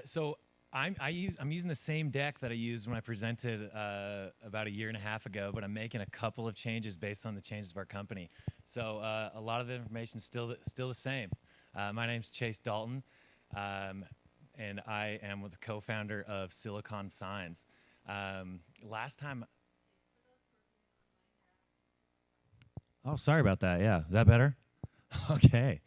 So I'm using the same deck that I used when I presented about a year and a half ago, but I'm making a couple of changes based on the changes of our company. So a lot of the information is still the same. My name's Chase Dalton, and I am the co-founder of Silicon Signs. Last time. Oh, sorry about that. Yeah, is that better? Okay.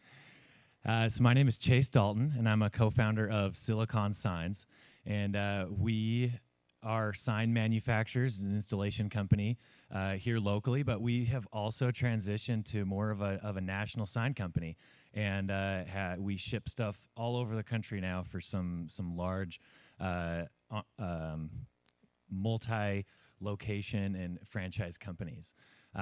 So my name is Chase Dalton, and I'm a co-founder of Silicon Signs, and we are sign manufacturers and installation company here locally, but we have also transitioned to more of a national sign company, and we ship stuff all over the country now for some large multi-location and franchise companies.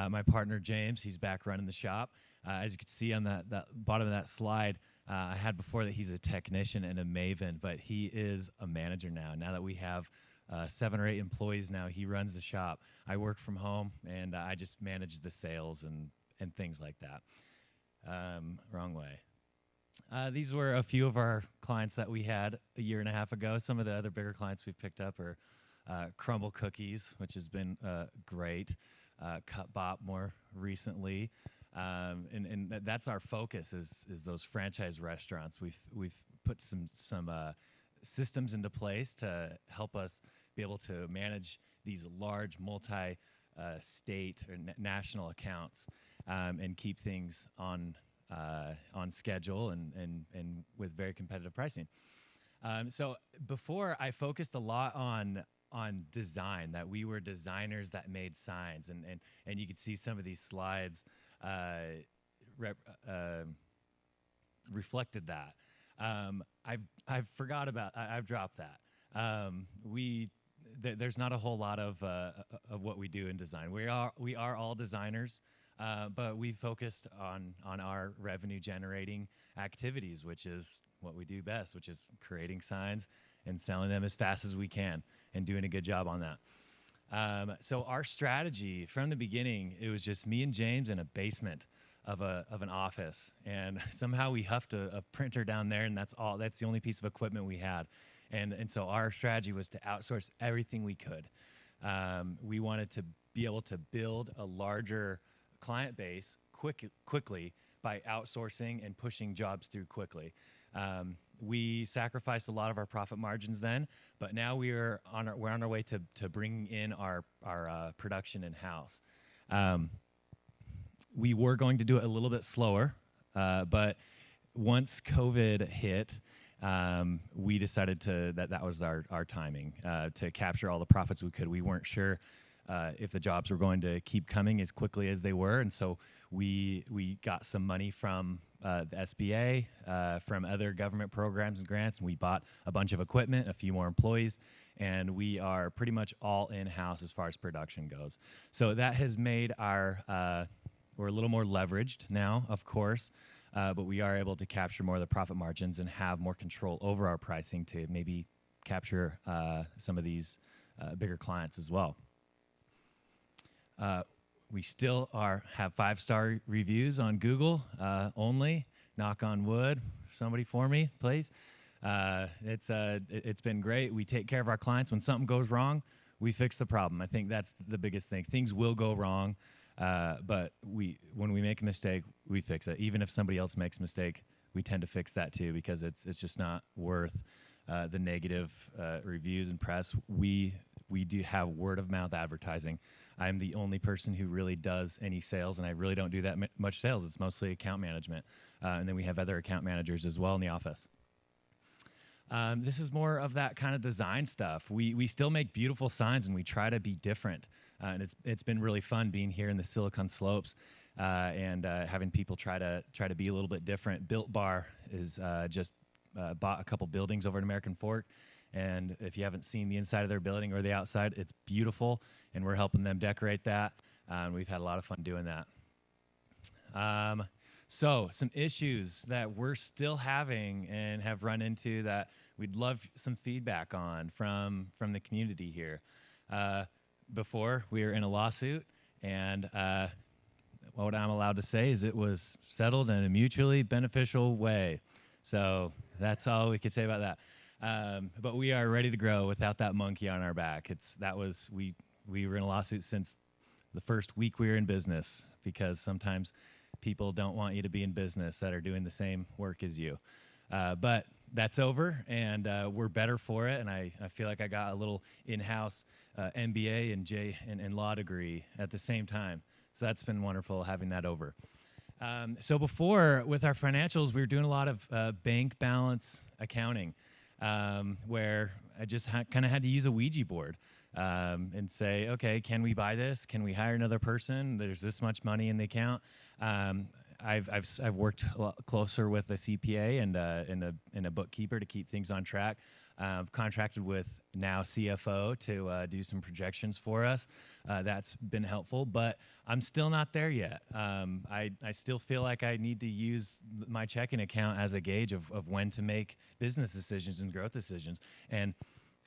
My partner James, he's back running the shop. As you can see on that bottom of that slide, I had before that he's a technician and a maven, but he is a manager now. Now that we have 7 or 8 employees now, he runs the shop. I work from home, and I just manage the sales and things like that. Wrong way. These were a few of our clients that we had a year and a half ago. Some of the other bigger clients we've picked up are Crumble Cookies, which has been great. Cut Bop more recently. And that's our focus is those franchise restaurants. We've put some systems into place to help us be able to manage these large multi-state or national accounts and keep things on schedule and with very competitive pricing. So before I focused a lot on design, that we were designers that made signs, and you could see some of these slides reflected that. I've forgot about. I've dropped that. There's not a whole lot of what we do in design. We are all designers, but we focused on our revenue generating activities, which is what we do best, which is creating signs and selling them as fast as we can and doing a good job on that. So our strategy from the beginning, it was just me and James in a basement of an office, and somehow we huffed a printer down there, and that's the only piece of equipment we had. And so our strategy was to outsource everything we could. We wanted to be able to build a larger client base quickly by outsourcing and pushing jobs through quickly. We sacrificed a lot of our profit margins then, but now we're on our way to bringing in our production in house. We were going to do it a little bit slower, but once COVID hit, we decided that was our timing to capture all the profits we could. We weren't sure if the jobs were going to keep coming as quickly as they were, and so we got some money from the SBA, from other government programs and grants, and we bought a bunch of equipment, a few more employees, and we are pretty much all in-house as far as production goes. So that has made we're a little more leveraged now, of course, but we are able to capture more of the profit margins and have more control over our pricing to maybe capture some of these bigger clients as well. We still have 5-star reviews on Google only. Knock on wood. Somebody for me, please. It's been great. We take care of our clients. When something goes wrong, we fix the problem. I think that's the biggest thing. Things will go wrong, but when we make a mistake, we fix it. Even if somebody else makes a mistake, we tend to fix that too, because it's just not worth the negative reviews and press. We do have word of mouth advertising. I'm the only person who really does any sales, and I really don't do that much sales. It's mostly account management. And then we have other account managers as well in the office. This is more of that kind of design stuff. We still make beautiful signs, and we try to be different. And it's been really fun being here in the Silicon Slopes and having people try to be a little bit different. Built Bar is just bought a couple buildings over at American Fork. And if you haven't seen the inside of their building or the outside, it's beautiful, and we're helping them decorate that. We've had a lot of fun doing that. So some issues that we're still having and have run into that we'd love some feedback on from the community here. Before, we were in a lawsuit, and what I'm allowed to say is it was settled in a mutually beneficial way. So that's all we could say about that. But we are ready to grow without that monkey on our back. We were in a lawsuit since the first week we were in business, because sometimes people don't want you to be in business that are doing the same work as you. But that's over, and we're better for it. And I feel like I got a little in-house MBA and law degree at the same time. So that's been wonderful having that over. So before, with our financials, we were doing a lot of bank balance accounting, where I just kind of had to use a Ouija board and say, okay, can we buy this? Can we hire another person? There's this much money in the account. I've worked a lot closer with a CPA and a bookkeeper to keep things on track. I've contracted with now CFO to do some projections for us. That's been helpful, but I'm still not there yet. I still feel like I need to use my checking account as a gauge of when to make business decisions and growth decisions. And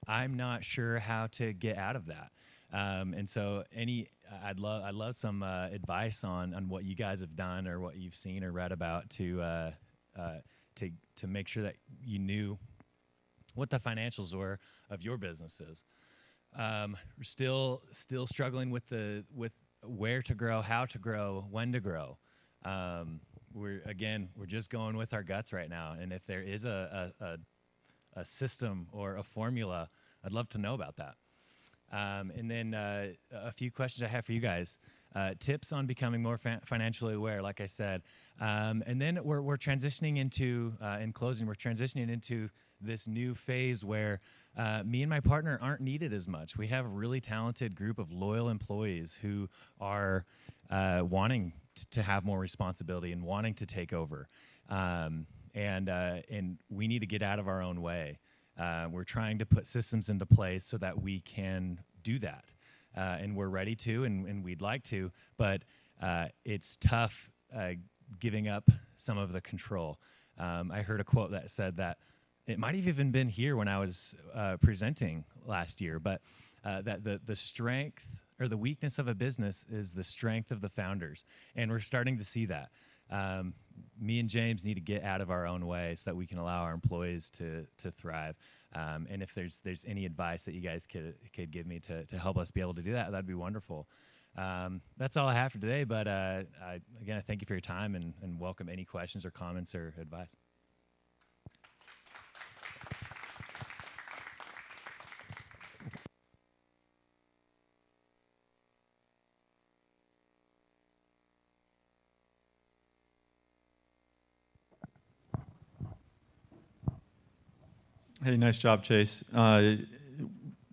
I'm not sure how to get out of that. And so I'd love some advice on what you guys have done or what you've seen or read about to make sure that you knew what the financials were of your businesses. We're still struggling with where to grow, how to grow, when to grow. We're just going with our guts right now. And if there is a system or a formula, I'd love to know about that. And then a few questions I have for you guys. Tips on becoming more financially aware, like I said. And then we're transitioning into, in closing, we're transitioning into this new phase where me and my partner aren't needed as much. We have a really talented group of loyal employees who are wanting to have more responsibility and wanting to take over. And we need to get out of our own way. We're trying to put systems into place so that we can do that. And we're ready to, and we'd like to, but it's tough giving up some of the control. I heard a quote that said that, it might have even been here when I was presenting last year, but that the strength or the weakness of a business is the strength of the founders. And we're starting to see that. Me and James need to get out of our own way so that we can allow our employees to thrive. And if there's any advice that you guys could give me to help us be able to do that, that'd be wonderful. That's all I have for today, but again, I thank you for your time and welcome any questions or comments or advice. Hey, nice job, Chase.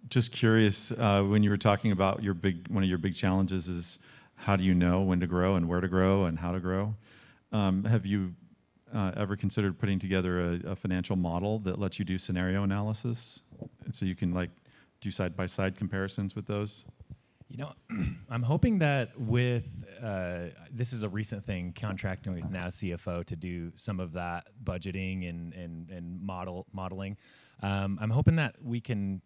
Just curious, when you were talking about one of your big challenges is how do you know when to grow and where to grow and how to grow? Have you ever considered putting together a financial model that lets you do scenario analysis, and so you can do side-by-side comparisons with those? You know, I'm hoping that with this is a recent thing, contracting with now CFO to do some of that budgeting and modeling. I'm hoping that we can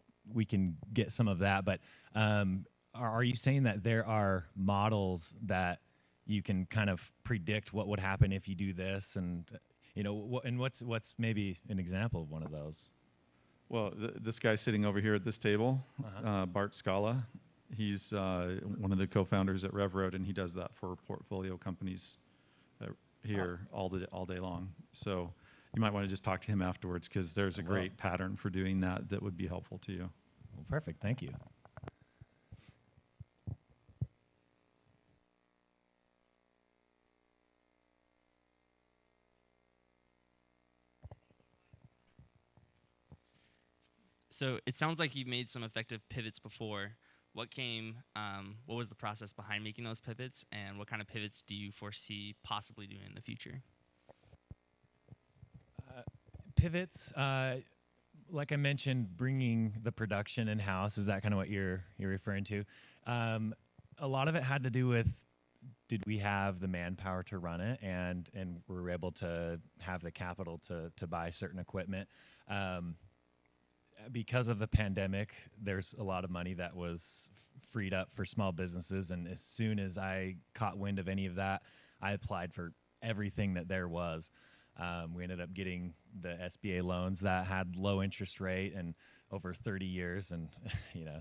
get some of that. But are you saying that there are models that you can kind of predict what would happen if you do this, and what's maybe an example of one of those? Well, this guy sitting over here at this table, Bart Scala. He's one of the co-founders at RevRoad, and he does that for portfolio companies here all day long. So you might want to just talk to him afterwards, because there's a great pattern for doing that would be helpful to you. Well, perfect. Thank you. So it sounds like you've made some effective pivots before. What was the process behind making those pivots, and what kind of pivots do you foresee possibly doing in the future? Pivots, like I mentioned, bringing the production in-house, is that kind of what you're referring to? A lot of it had to do with, did we have the manpower to run it, and we were able to have the capital to buy certain equipment. Because of the pandemic, there's a lot of money that was freed up for small businesses, and as soon as I caught wind of any of that, I applied for everything that there was. We ended up getting the SBA loans that had low interest rate and over 30 years. And,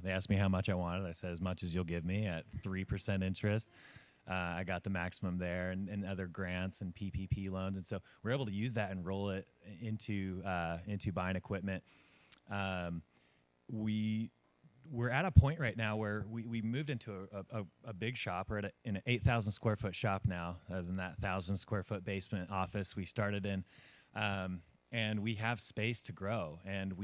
they asked me how much I wanted. I said, as much as you'll give me at 3% interest. I got the maximum there and other grants and PPP loans. And so we're able to use that and roll it into buying equipment. We're at a point right now where we moved into a big shop. We're at in an 8,000 square foot shop now, other than that 1,000 square foot basement office we started in. And we have space to grow, and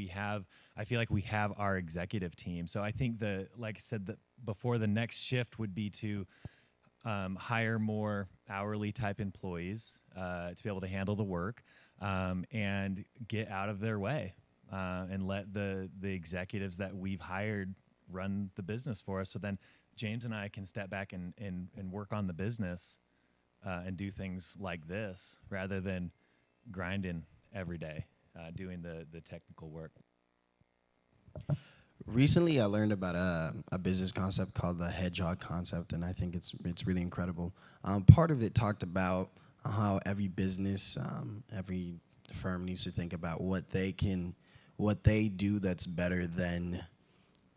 I feel like we have our executive team. So I think like I said, before the next shift would be to hire more hourly type employees to be able to handle the work and get out of their way and let the executives that we've hired run the business for us. So then James and I can step back and work on the business and do things like this rather than grinding every day doing the technical work. Recently, I learned about a business concept called the Hedgehog Concept, and I think it's really incredible. Part of it talked about how every business, every firm needs to think about what they do that's better than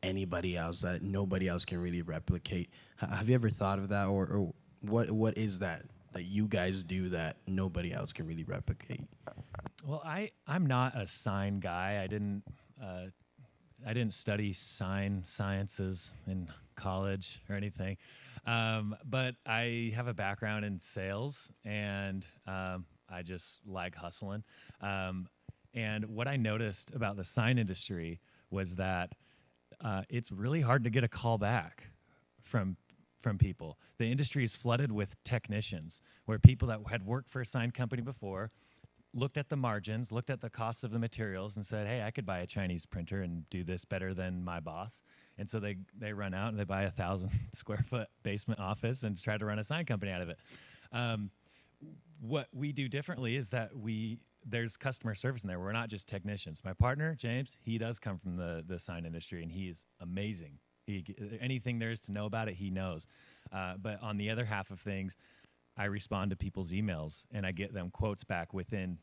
anybody else, that nobody else can really replicate. Have you ever thought of that, or what is that you guys do that nobody else can really replicate? Well, I'm not a sign guy. I didn't study sign sciences in college or anything, but I have a background in sales, and I just like hustling. And what I noticed about the sign industry was that it's really hard to get a call back from people. The industry is flooded with technicians, where people that had worked for a sign company before looked at the margins, looked at the costs of the materials, and said, hey, I could buy a Chinese printer and do this better than my boss. And so they run out and they buy 1,000 square foot basement office and try to run a sign company out of it. What we do differently is that there's customer service in there. We're not just technicians. My partner, James, he does come from the sign industry, and he's amazing. Anything there is to know about it, he knows. But on the other half of things, I respond to people's emails, and I get them quotes back within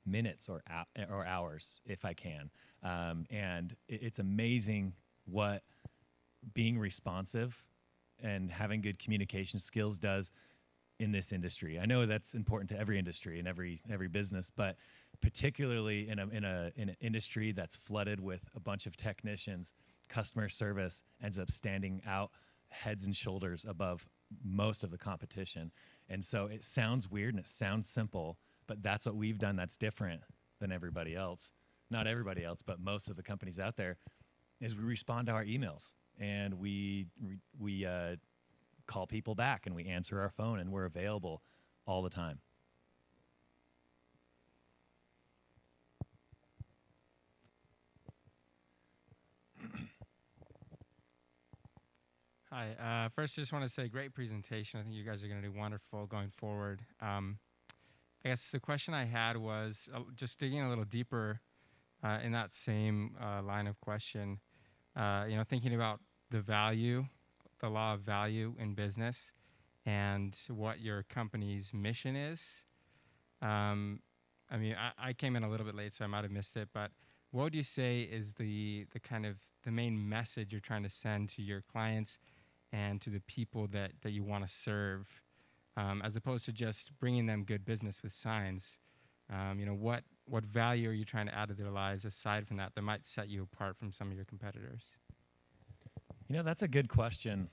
minutes or hours if I can. And it's amazing what being responsive and having good communication skills does in this industry. I know that's important to every industry and every business, but particularly in an industry that's flooded with a bunch of technicians, customer service ends up standing out heads and shoulders above most of the competition. And so it sounds weird and it sounds simple, but that's what we've done that's different than everybody else. Not everybody else, but most of the companies out there, is we respond to our emails, and we call people back, and we answer our phone, and we're available all the time. Hi. First, I just want to say great presentation. I think you guys are going to do wonderful going forward. I guess the question I had was just digging a little deeper in that same line of question. Thinking about the law of value in business, and what your company's mission is. I came in a little bit late, so I might have missed it, but what would you say is the kind of the main message you're trying to send to your clients and to the people that you want to serve, as opposed to just bringing them good business with signs? What value are you trying to add to their lives aside from that might set you apart from some of your competitors? That's a good question,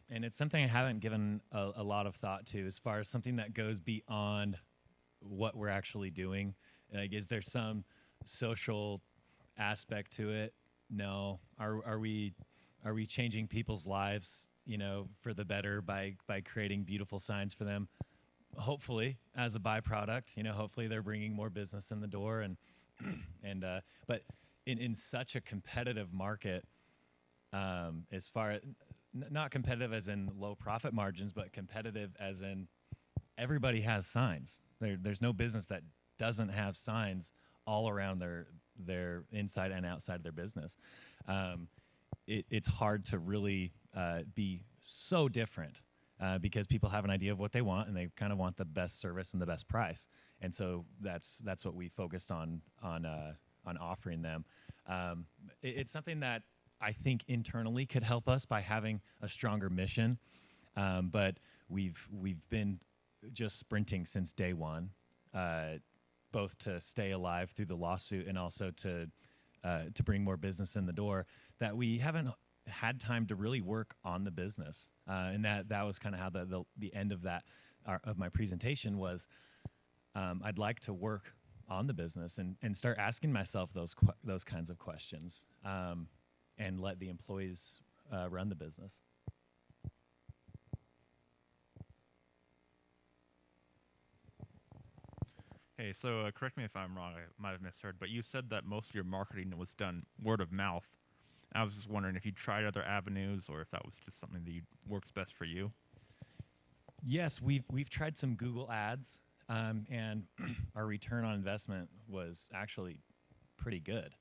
and it's something I haven't given a lot of thought to, as far as something that goes beyond what we're actually doing. Like, is there some social aspect to it? No. Are we changing people's lives, for the better by creating beautiful signs for them? Hopefully, as a byproduct, hopefully they're bringing more business in the door, but in such a competitive market, as far as not competitive as in low profit margins, but competitive as in everybody has signs. There's no business that doesn't have signs all around their inside and outside of their business. It's hard to really be so different because people have an idea of what they want and they kind of want the best service and the best price. And so that's what we focused on offering them. It's something that I think internally could help us by having a stronger mission, but we've been just sprinting since day one, both to stay alive through the lawsuit and also to bring more business in the door, that we haven't had time to really work on the business. And that was kind of how the end of that of my presentation was. I'd like to work on the business and start asking myself those kinds of questions, and let the employees run the business. Hey, so correct me if I'm wrong, I might have misheard, but you said that most of your marketing was done word of mouth. I was just wondering if you tried other avenues or if that was just something that works best for you. Yes, we've tried some Google ads, and our return on investment was actually pretty good.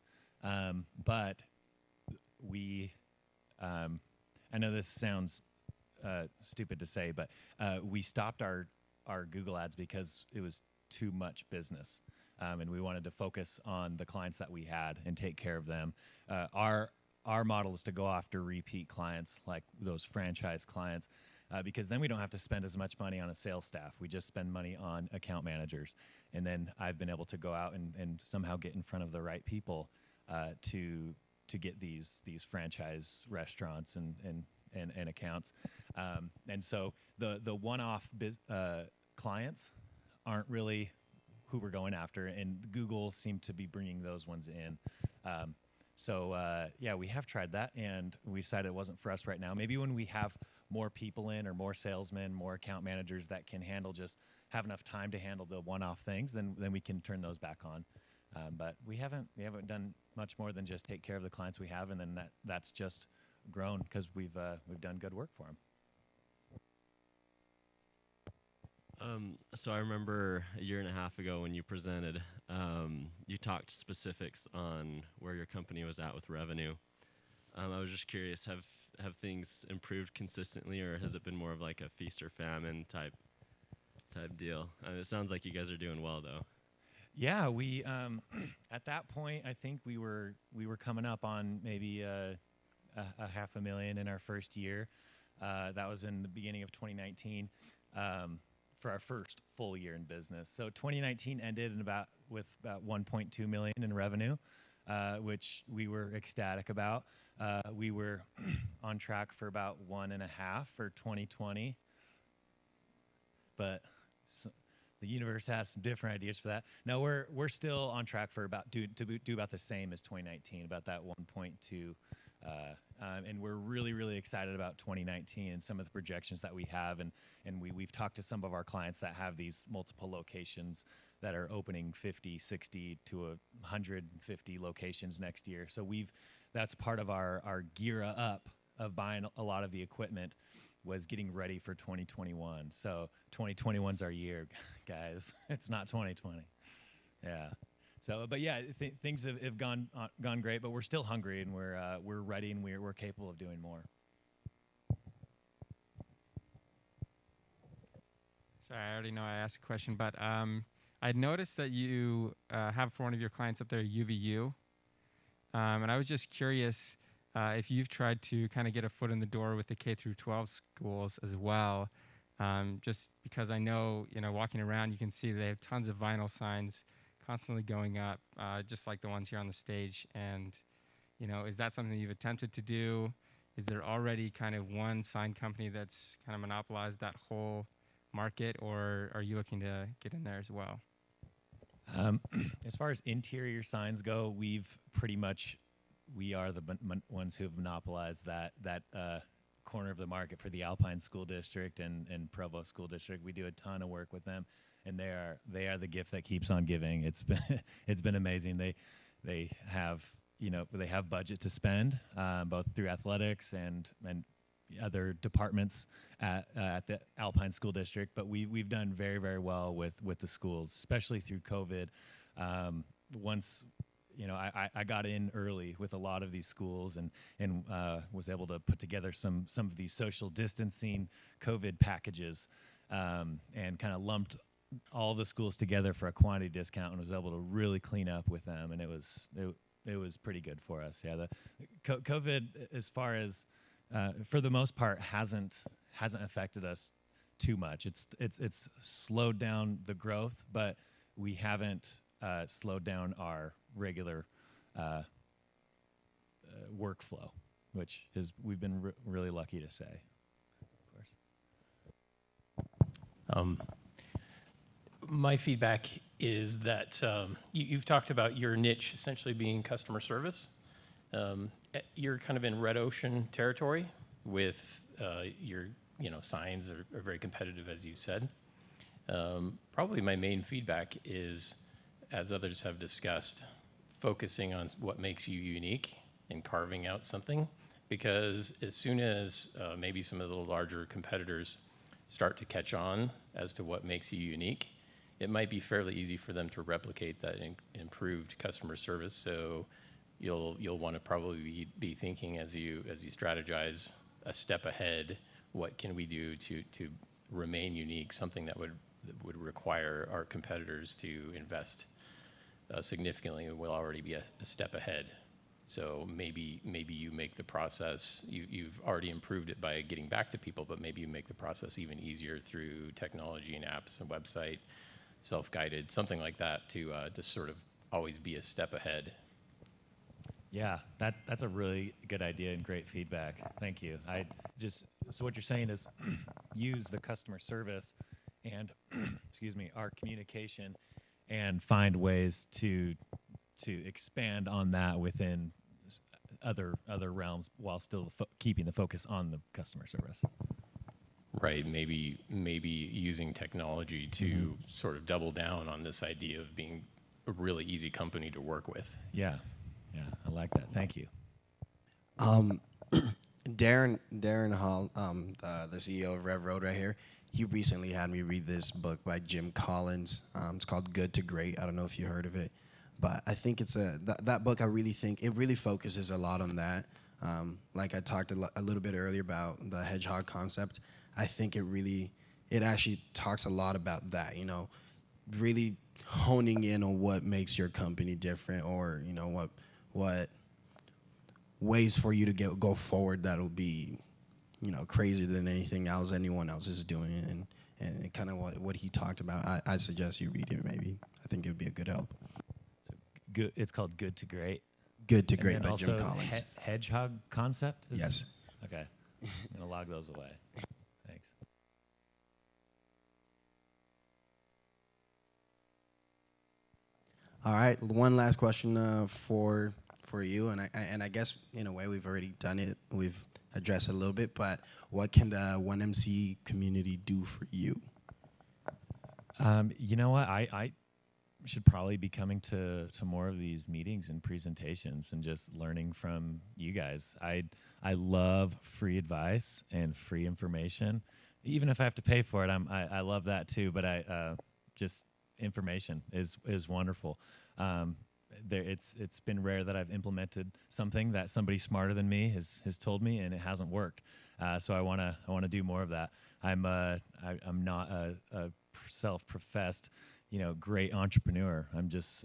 But we, I know this sounds stupid to say, but we stopped our Google ads because it was too much business, and we wanted to focus on the clients that we had and take care of them. Our model is to go after repeat clients, like those franchise clients, because then we don't have to spend as much money on a sales staff. We just spend money on account managers. And then I've been able to go out and somehow get in front of the right people to get these franchise restaurants and accounts. And so the one-off clients aren't really who we're going after, and Google seemed to be bringing those ones in. Yeah, we have tried that, and we decided it wasn't for us right now. Maybe when we have more people in, or more salesmen, more account managers that can have enough time to handle the one-off things, then we can turn those back on. But we haven't done much more than just take care of the clients we have, and then that's just grown because we've done good work for them. So I remember a year and a half ago when you presented, you talked specifics on where your company was at with revenue. I was just curious, have things improved consistently, or has it been more of like a feast or famine type deal? It sounds like you guys are doing well, though. Yeah, we at that point, I think we were coming up on maybe a $500,000 in our first year. That was in the beginning of 2019. For our first full year in business. So 2019 ended with about 1.2 million in revenue, which we were ecstatic about. We were on track for about 1.5 for 2020, but the universe has some different ideas for that. No, we're still on track for to do about the same as 2019, about that 1.2. And we're really, really excited about 2019 and some of the projections that we have. And we've talked to some of our clients that have these multiple locations that are opening 50, 60 to 150 locations next year. So that's part of our gear up of buying a lot of the equipment, was getting ready for 2021. So 2021's our year, guys. It's not 2020. Yeah. So, but yeah, things have gone great, but we're still hungry, and we're ready, and we're capable of doing more. Sorry, I already know I asked a question, but I noticed that you have for one of your clients up there UVU, and I was just curious if you've tried to kind of get a foot in the door with the K through 12 schools as well, just because I know, walking around, you can see they have tons of vinyl signs constantly going up, just like the ones here on the stage. And, is that something you've attempted to do? Is there already kind of one sign company that's kind of monopolized that whole market, or are you looking to get in there as well? As far as interior signs go, we are the ones who have monopolized that corner of the market for the Alpine School District and Provo School District. We do a ton of work with them, and they are the gift that keeps on giving. It's been amazing. They have budget to spend, both through athletics and other departments at the Alpine School District. But we've done very, very well with the schools, especially through COVID. Once I got in early with a lot of these schools and was able to put together some of these social distancing COVID packages, and kind of lumped all the schools together for a quantity discount, and was able to really clean up with them, and it was pretty good for us. Yeah, the COVID, as far as for the most part, hasn't affected us too much. It's slowed down the growth, but we haven't slowed down our regular workflow, which is we've been really lucky to say. Of course. My feedback is that you've talked about your niche essentially being customer service. You're kind of in red ocean territory with your signs are very competitive, as you said. Probably my main feedback is, as others have discussed, focusing on what makes you unique and carving out something, because as soon as maybe some of the larger competitors start to catch on as to what makes you unique, it might be fairly easy for them to replicate that improved customer service. So you'll want to probably be thinking as you strategize a step ahead. What can we do to remain unique? Something that would require our competitors to invest significantly, and will already be a step ahead. So maybe you make the process. You've already improved it by getting back to people, but maybe you make the process even easier through technology and apps and website, self-guided, something like that, to sort of always be a step ahead. Yeah, that's a really good idea and great feedback. Thank you. So what you're saying is use the customer service and excuse me, our communication, and find ways to expand on that within other realms while still keeping the focus on the customer service. Right, maybe using technology to sort of double down on this idea of being a really easy company to work with. Yeah, I like that. Thank you. Darren Hall, the CEO of RevRoad right here, he recently had me read this book by Jim Collins. It's called Good to Great. I don't know if you heard of it, but I think it's that book. I really think it really focuses a lot on that. Like I talked a little bit earlier about the Hedgehog Concept. I think it actually talks a lot about that. Really honing in on what makes your company different, or what ways for you to go forward that'll be crazier than anything else anyone else is doing, and kind of what he talked about. I suggest you read it. Maybe I think it would be a good help. So good. It's called Good to Great. Good to Great And by also Jim Collins. Hedgehog Concept. Yes. Okay. I'm gonna log those away. Thanks. All right. One last question for you, and I guess in a way we've already done it. We've addressed it a little bit, but what can the 1MC community do for you? You know what? I should probably be coming to more of these meetings and presentations and just learning from you guys. I love free advice and free information, even if I have to pay for it. I love that too. But just information is wonderful. It's been rare that I've implemented something that somebody smarter than me has told me and it hasn't worked. So I want to do more of that. I'm not a self-professed great entrepreneur. I'm just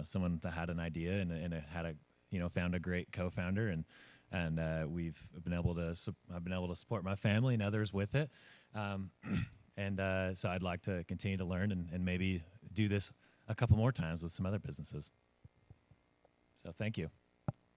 someone that had an idea and found a great co-founder, and I've been able to support my family and others with it. So I'd like to continue to learn and maybe do this a couple more times with some other businesses. So thank you.